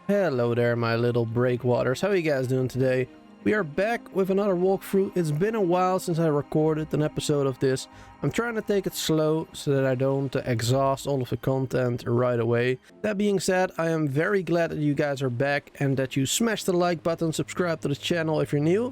Hello there, my little breakwaters. How are you guys doing today? We are back with another walkthrough. It's been a while since I recorded an episode of this. I'm trying to take it slow so that I don't exhaust all of the content right away. That being said, I am very glad that you guys are back and that you smash the like button, subscribe to the channel if you're new.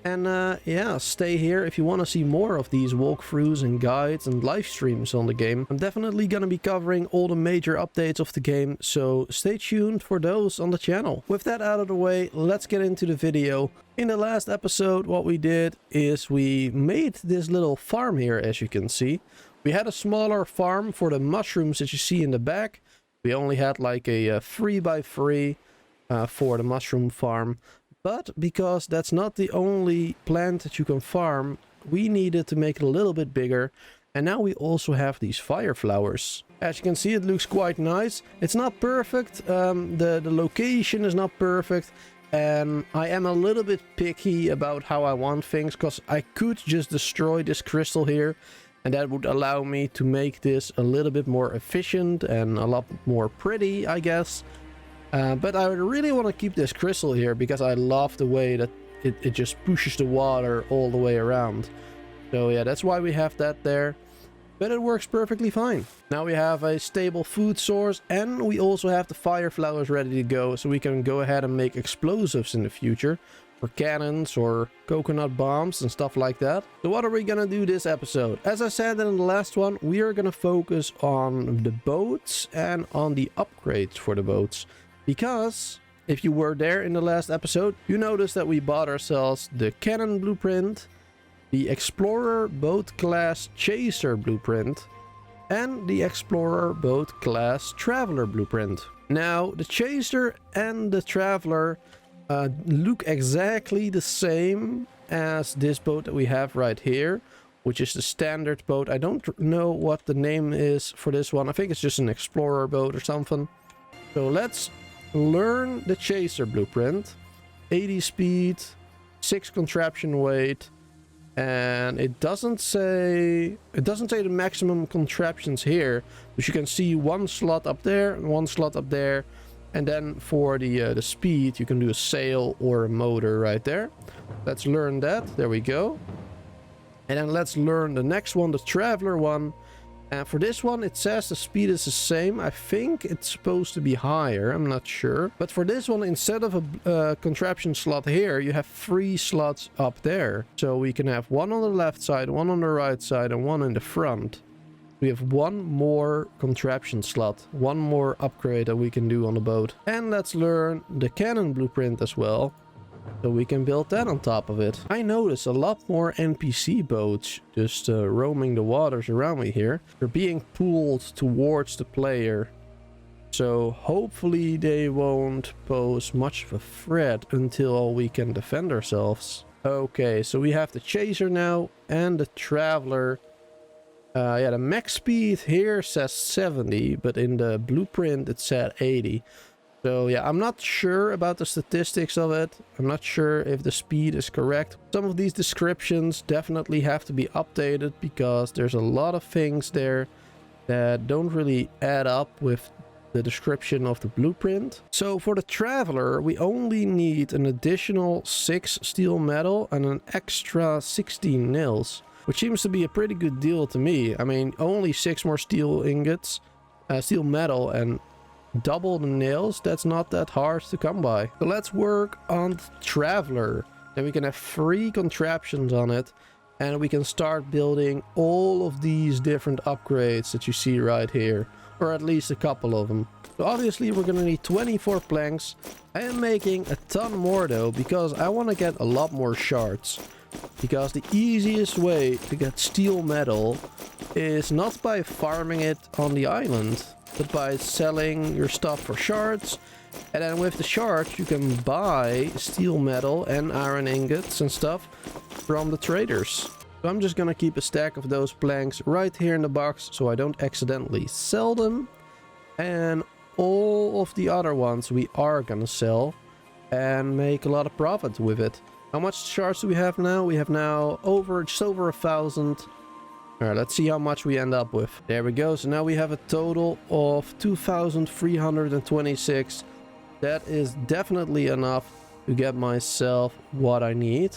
And yeah, stay here if you want to see more of these walkthroughs and guides and live streams on the game. I'm definitely going to be covering all the major updates of the game, so stay tuned for those on the channel. With that out of the way, let's get into the video. In the last episode, what we did is we made this little farm here, as you can see. We had a smaller farm for the mushrooms that you see in the back. We only had like a 3x3 for the mushroom farm. But because that's not the only plant that you can farm, we needed to make it a little bit bigger. And now we also have these fire flowers. As you can see, it looks quite nice. It's not perfect. The location is not perfect. And I am a little bit picky about how I want things, because I could just destroy this crystal here. And that would allow me to make this a little bit more efficient and a lot more pretty, I guess. But I really want to keep this crystal here because I love the way that it just pushes the water all the way around. So yeah, that's why we have that there. But it works perfectly fine. Now we have a stable food source and we also have the fire flowers ready to go. So we can go ahead and make explosives in the future. Or cannons or coconut bombs and stuff like that. So what are we gonna do this episode? As I said in the last one, we are gonna focus on the boats and on the upgrades for the boats. Because if you were there in the last episode, you noticed that we bought ourselves the cannon blueprint, the explorer boat class chaser blueprint, and the explorer boat class traveler blueprint. Now, the chaser and the traveler look exactly the same as this boat that we have right here, which is the standard boat. I don't know what the name is for this one. I think it's just an explorer boat or something. So let's learn the chaser blueprint. 80 speed, 6 contraption weight, and it doesn't say the maximum contraptions here, but you can see one slot up there and one slot up there. And then for the speed, you can do a sail or a motor right there. Let's learn that. There we go. And then let's learn the next one, the traveler one. And for this one, it says the speed is the same. I think it's supposed to be higher. I'm not sure. But for this one, instead of a contraption slot here, you have 3 slots up there. So we can have one on the left side, one on the right side, and one in the front. We have one more contraption slot, one more upgrade that we can do on the boat. And let's learn the cannon blueprint as well, so we can build that on top of it. I notice a lot more NPC boats just roaming the waters around me here. They're being pulled towards the player. So hopefully they won't pose much of a threat until we can defend ourselves. Okay, so we have the chaser now and the traveler. Yeah, the max speed here says 70, but in the blueprint it said 80. So yeah, I'm not sure about the statistics of it. I'm not sure if the speed is correct. Some of these descriptions definitely have to be updated because there's a lot of things there that don't really add up with the description of the blueprint. So for the traveler, we only need an additional 6 steel metal and an extra 16 nails. Which seems to be a pretty good deal to me. I mean, only 6 more steel ingots, steel metal, and double the nails. That's not that hard to come by. So let's work on the traveler. Then we can have 3 contraptions on it. And we can start building all of these different upgrades that you see right here. Or at least a couple of them. So obviously we're going to need 24 planks. I am making a ton more though, because I want to get a lot more shards. Because the easiest way to get steel metal is not by farming it on the island, but by selling your stuff for shards. And then with the shards you can buy steel metal and iron ingots and stuff from the traders. So I'm just gonna keep a stack of those planks right here in the box so I don't accidentally sell them. And all of the other ones we are gonna sell and make a lot of profit with it. How much shards do we have now? We have now just over 1,000. Alright, let's see how much we end up with. There we go. So now we have a total of 2,326. That is definitely enough to get myself what I need.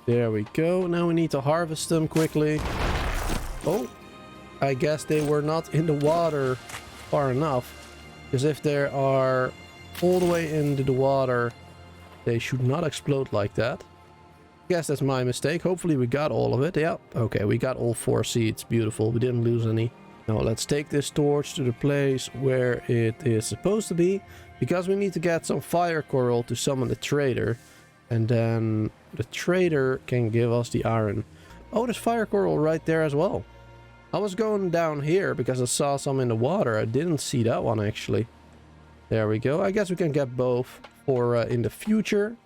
There we go. Now we need to harvest them quickly. Oh, I guess they were not in the water far enough. Because if they are all the way into the water, they should not explode like that. I guess that's my mistake. Hopefully we got all of it. Yeah, okay, we got all 4 seeds. Beautiful. We didn't lose any. Now let's take this torch to the place where it is supposed to be. Because we need to get some fire coral to summon the trader. And then the trader can give us the iron. Oh, there's fire coral right there as well. I was going down here because I saw some in the water. I didn't see that one actually. There we go. I guess we can get both for in the future.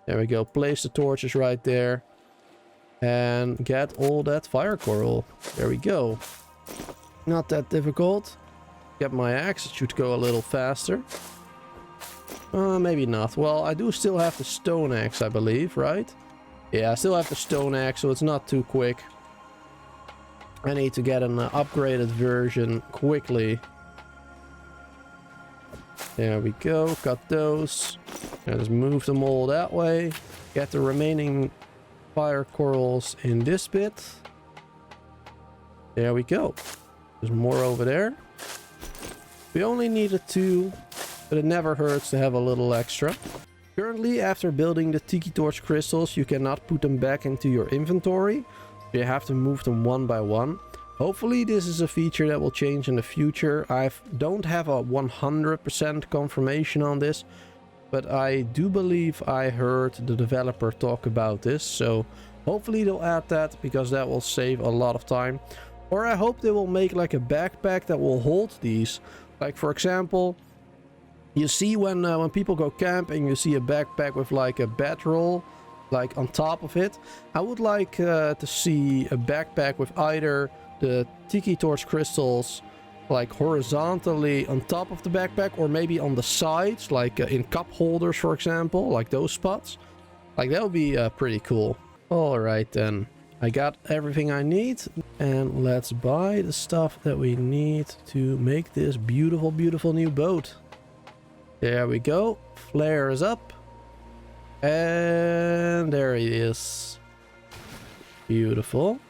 There we go. Place the torches right there. And get all that fire coral. There we go. Not that difficult. Get my axe. It should go a little faster. Maybe not. Well, I do still have the stone axe, I believe, right? Yeah, I still have the stone axe, so it's not too quick. I need to get an upgraded version quickly. There we go. Cut those. And just move them all that way. Get the remaining fire corals in this bit. There we go. There's more over there. We only needed 2, but it never hurts to have a little extra. Currently, after building the Tiki Torch crystals, you cannot put them back into your inventory. You have to move them one by one. Hopefully this is a feature that will change in the future. I don't have a 100% confirmation on this, but I do believe I heard the developer talk about this. So hopefully they'll add that, because that will save a lot of time. Or I hope they will make like a backpack that will hold these. Like for example, you see when people go camping, you see a backpack with like a bedroll like on top of it. I would like to see a backpack with either the Tiki Torch crystals like horizontally on top of the backpack, or maybe on the sides, like in cup holders, for example, like those spots. Like that would be pretty cool. All right then, I got everything I need, and let's buy the stuff that we need to make this beautiful, beautiful new boat. There we go. Flare is up. And there he is. Beautiful.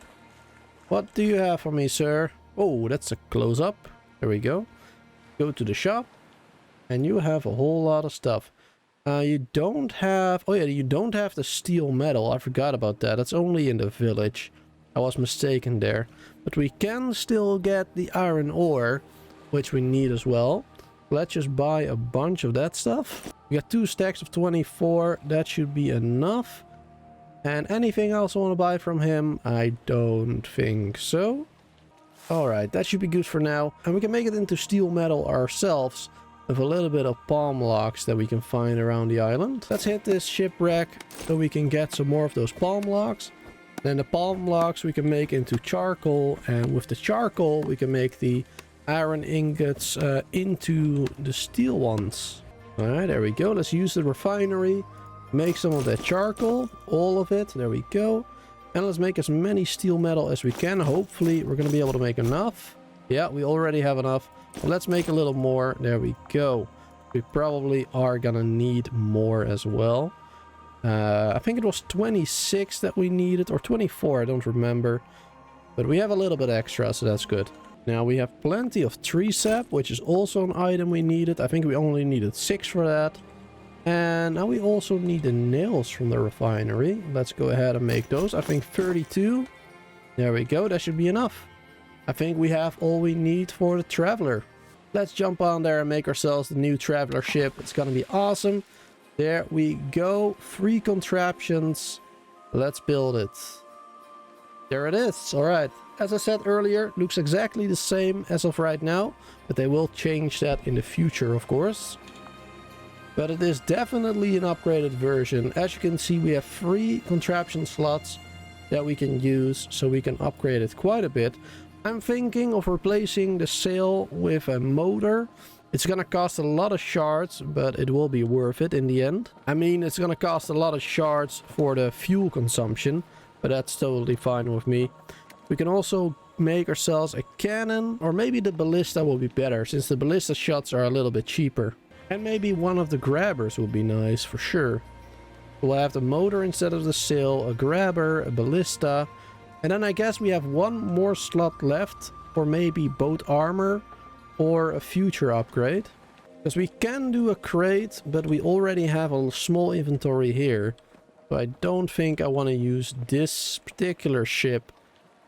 What do you have for me, sir? Oh, that's a close-up. There we go. Go to the shop. And you have a whole lot of stuff. You don't have... Oh yeah, you don't have the steel metal. I forgot about that. That's only in the village. I was mistaken there. But we can still get the iron ore, which we need as well. Let's just buy a bunch of that stuff. We got 2 stacks of 24. That should be enough. And anything else I want to buy from him? I don't think so. Alright, that should be good for now. And we can make it into steel metal ourselves with a little bit of palm logs that we can find around the island. Let's hit this shipwreck so we can get some more of those palm logs. Then the palm logs we can make into charcoal. And with the charcoal we can make the iron ingots into the steel ones. Alright, there we go. Let's use the refinery. Make some of that charcoal. All of it. There we go. And let's make as many steel metal as we can. Hopefully we're going to be able to make enough. Yeah, we already have enough. But let's make a little more. There we go. We probably are going to need more as well. I think it was 26 that we needed. Or 24, I don't remember. But we have a little bit extra, so that's good. Now we have plenty of tree sap, which is also an item we needed. I think we only needed 6 for that. And now we also need the nails from the refinery. Let's go ahead and make those. I think 32. There we go. That should be enough. I think we have all we need for the traveler. Let's jump on there and make ourselves the new traveler ship. It's going to be awesome. There we go. 3 contraptions. Let's build it. There it is. All right. As I said earlier, looks exactly the same as of right now. But they will change that in the future, of course. But it is definitely an upgraded version. As you can see, we have 3 contraption slots that we can use, so we can upgrade it quite a bit. I'm thinking of replacing the sail with a motor. It's gonna cost a lot of shards, but it will be worth it in the end. I mean, it's gonna cost a lot of shards for the fuel consumption, but that's totally fine with me. We can also make ourselves a cannon, or maybe the ballista will be better since the ballista shots are a little bit cheaper. And maybe one of the grabbers would be nice for sure. We'll have the motor instead of the sail, a grabber, a ballista, and then I guess we have one more slot left for maybe boat armor or a future upgrade. Because we can do a crate, but we already have a small inventory here. So I don't think I want to use this particular ship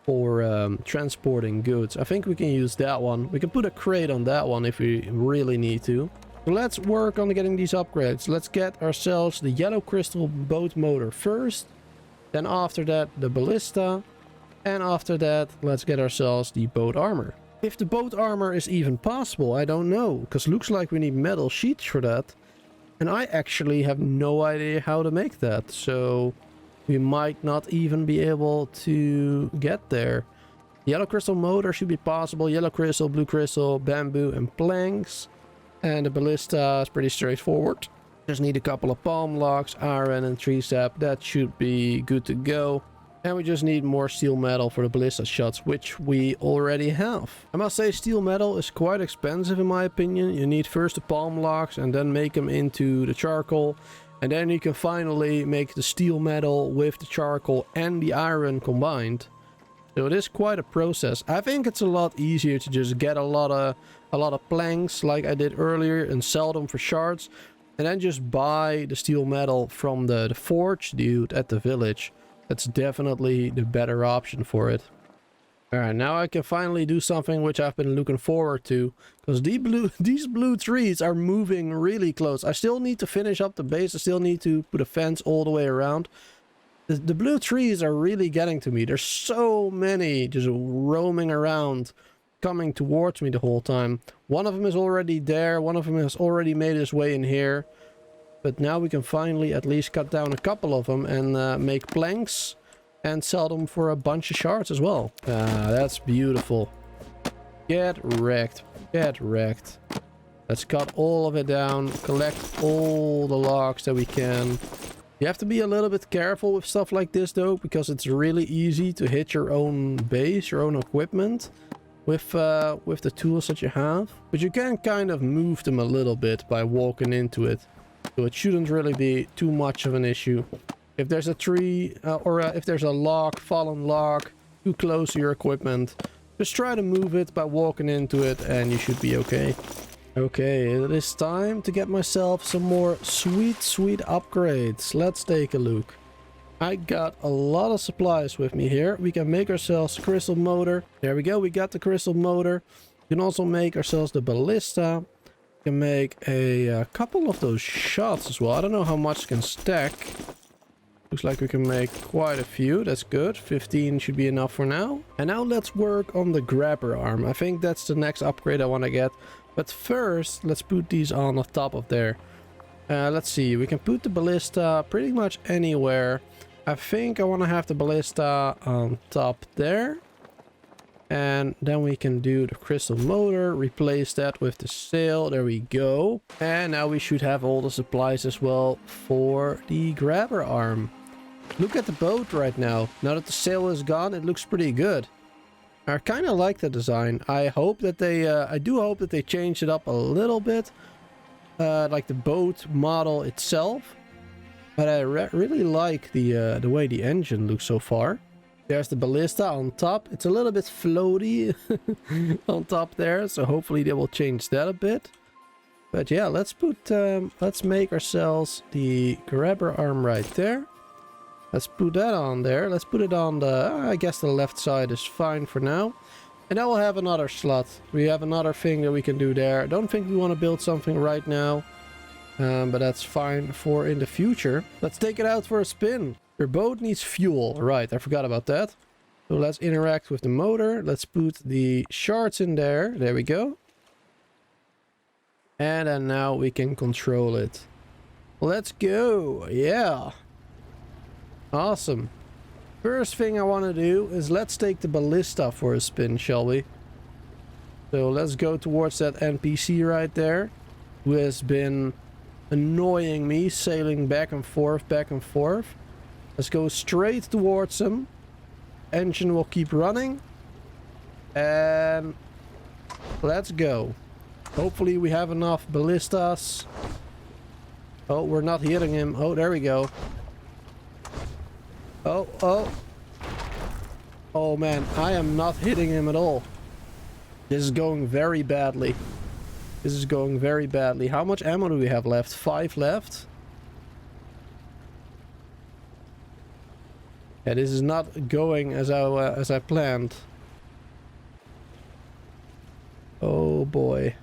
for transporting goods. I think we can use that one. We can put a crate on that one if we really need to. So let's work on getting these upgrades. Let's get ourselves the yellow crystal boat motor first. Then after that the ballista. And after that let's get ourselves the boat armor. If the boat armor is even possible, I don't know. Because looks like we need metal sheets for that. And I actually have no idea how to make that. So we might not even be able to get there. Yellow crystal motor should be possible. Yellow crystal, blue crystal, bamboo and planks. And the ballista is pretty straightforward. Just need a couple of palm logs, iron and tree sap. That should be good to go. And we just need more steel metal for the ballista shots, which we already have. I must say steel metal is quite expensive in my opinion. You need first the palm logs and then make them into the charcoal. And then you can finally make the steel metal with the charcoal and the iron combined. So it is quite a process. I think it's a lot easier to just get a lot of planks like I did earlier and sell them for shards. And then just buy the steel metal from the forge dude at the village. That's definitely the better option for it. Alright, now I can finally do something which I've been looking forward to. Because these blue trees are moving really close. I still need to finish up the base. I still need to put a fence all the way around. The blue trees are really getting to me. There's so many just roaming around, coming towards me the whole time. One of them is already there. One of them has already made his way in here. But now we can finally at least cut down a couple of them and make planks and sell them for a bunch of shards as well. That's beautiful. Get wrecked. Get wrecked. Let's cut all of it down. Collect all the logs that we can. You have to be a little bit careful with stuff like this though, because it's really easy to hit your own base, your own equipment with the tools that you have. But you can kind of move them a little bit by walking into it. So it shouldn't really be too much of an issue. If there's a tree or if there's a log, fallen log, too close to your equipment, just try to move it by walking into it and you should be okay. Okay, it is time to get myself some more sweet upgrades. Let's take a look. I got a lot of supplies with me here. We can make ourselves a crystal motor. There we go, we got the crystal motor. We can also make ourselves the ballista. We can make a couple of those shots as well. I don't know how much can stack. Looks like we can make quite a few. That's good. 15 should be enough for now. And now let's work on the grabber arm. I think that's the next upgrade I want to get. But first, let's put these on the top of there. Let's see. We can put the ballista pretty much anywhere. I think I want to have the ballista on top there. And then we can do the crystal motor. Replace that with the sail. There we go. And now we should have all the supplies as well for the grabber arm. Look at the boat right now. Now that the sail is gone, it looks pretty good. I kind of like the design. I hope that they, I do hope that they change it up a little bit. Like the boat model itself. But I really like the way the engine looks so far. There's the ballista on top. It's a little bit floaty on top there. So hopefully they will change that a bit. But yeah, let's make ourselves the grabber arm right there. Let's put that on there. Let's put it on the, I guess the left side is fine for now. And then we'll have another slot. We have another thing that we can do there. I don't think we want to build something right now. But that's fine for in the future. Let's take it out for a spin. Your boat needs fuel. Right, I forgot about that. So let's interact with the motor. Let's put the shards in there. There we go. And then now we can control it. Let's go. Yeah. Awesome. First thing I want to do is let's take the ballista for a spin, shall we? So let's go towards that NPC right there, who has been annoying me, sailing back and forth, back and forth. Let's go straight towards him. Engine will keep running. And let's go. Hopefully we have enough ballistas. Oh, we're not hitting him. Oh, there we go. Oh, oh. Oh man, I am not hitting him at all. This is going very badly. This is going very badly. How much ammo do we have left? 5 left. Yeah, this is not going as I planned. Oh boy.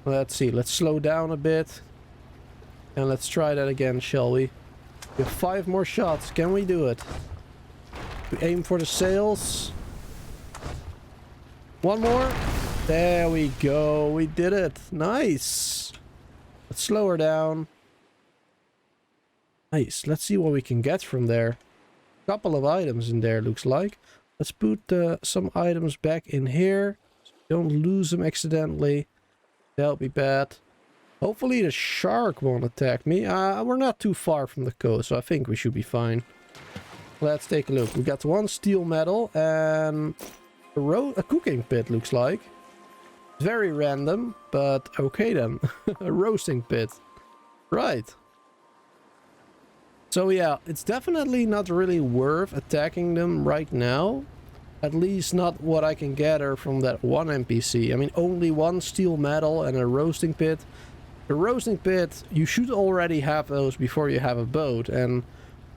Let's see. Let's slow down a bit. And let's try that again, shall we? We have 5 more shots. Can we do it? We aim for the sails. 1 more. There we go. We did it. Nice. Let's slow her down. Nice. Let's see what we can get from there. Couple of items in there, looks like. Let's put some items back in here. So don't lose them accidentally. That'll be bad. Hopefully the shark won't attack me. We're not too far from the coast, so I think we should be fine. Let's take a look. We got 1 steel medal and a cooking pit, looks like. Very random, but okay then. A roasting pit. Right. So yeah, it's definitely not really worth attacking them right now. At least not what I can gather from that 1 NPC. I mean, only 1 steel medal and a roasting pit. The roasting pit, you should already have those before you have a boat. And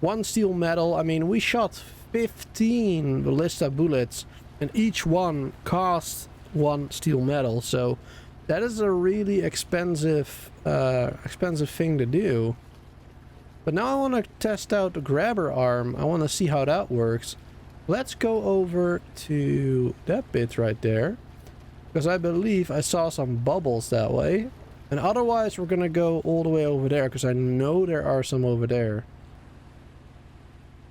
1 steel medal, I mean, we shot 15 ballista bullets. And each one cost 1 steel medal. So that is a really expensive thing to do. But now I want to test out the grabber arm. I want to see how that works. Let's go over to that bit right there. Because I believe I saw some bubbles that way. And otherwise we're going to go all the way over there. Because I know there are some over there.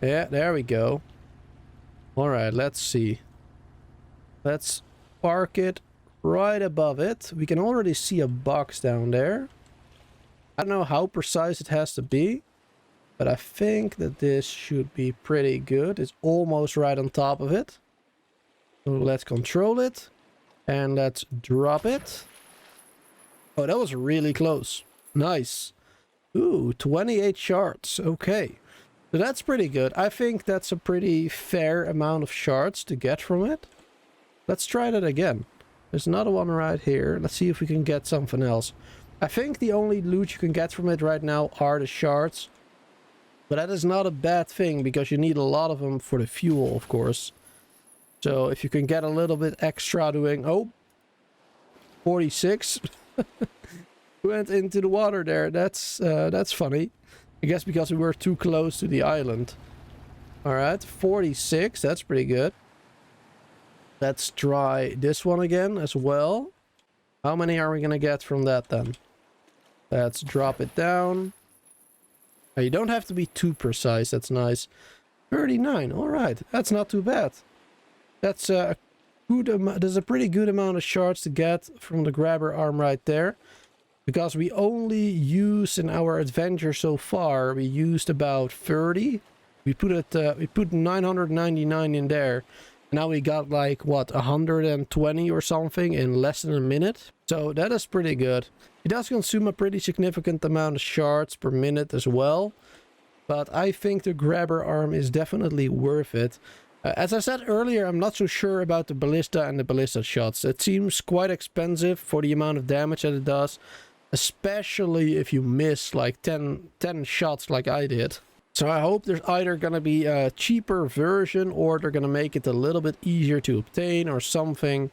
Yeah, there we go. Alright, let's see. Let's park it right above it. We can already see a box down there. I don't know how precise it has to be. But I think that this should be pretty good. It's almost right on top of it. So let's control it. And let's drop it. Oh, that was really close. Nice. Ooh, 28 shards. Okay. So that's pretty good. I think that's a pretty fair amount of shards to get from it. Let's try that again. There's another one right here. Let's see if we can get something else. I think the only loot you can get from it right now are the shards. But that is not a bad thing, because you need a lot of them for the fuel, of course. So if you can get a little bit extra doing... Oh! 46. Went into the water there. That's funny. I guess because we were too close to the island. Alright, 46. That's pretty good. Let's try this one again as well. How many are we going to get from that then? Let's drop it down. You don't have to be too precise. That's nice. 39. All right. That's not too bad. That's a good amount. There's a pretty good amount of shards to get from the grabber arm right there. Because we only used in our adventure so far, we used about 30. We put 999 in there. Now we got like, what, 120 or something in less than a minute. So that is pretty good. It does consume a pretty significant amount of shards per minute as well. But I think the grabber arm is definitely worth it. As I said earlier, I'm not so sure about the ballista and the ballista shots. It seems quite expensive for the amount of damage that it does. Especially if you miss like 10 shots like I did. So I hope there's either going to be a cheaper version, or they're going to make it a little bit easier to obtain or something.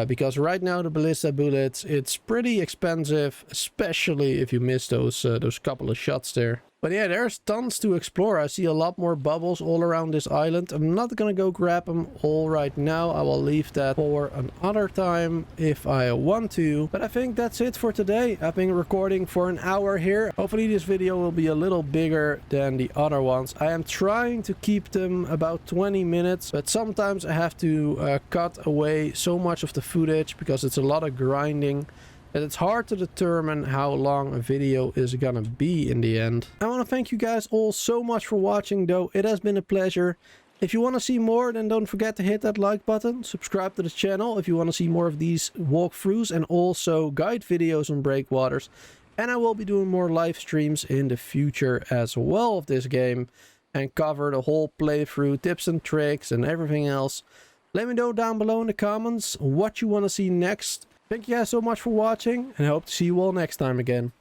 Because right now the ballista bullets, it's pretty expensive, especially if you miss those couple of shots there. But yeah, there's tons to explore. I see a lot more bubbles all around this island. I'm not gonna go grab them all right now. I will leave that for another time if I want to. But I think that's it for today. I've been recording for an hour here. Hopefully this video will be a little bigger than the other ones. I am trying to keep them about 20 minutes, but sometimes I have to cut away so much of the footage because it's a lot of grinding And it's hard to determine how long a video is gonna be in the end. I want to thank you guys all so much for watching though. It has been a pleasure. If you want to see more, then don't forget to hit that like button. Subscribe to the channel if you want to see more of these walkthroughs and also guide videos on Breakwaters. And I will be doing more live streams in the future as well of this game and cover the whole playthrough, tips and tricks and everything else. Let me know down below in the comments what you want to see next. Thank you guys so much for watching and I hope to see you all next time again.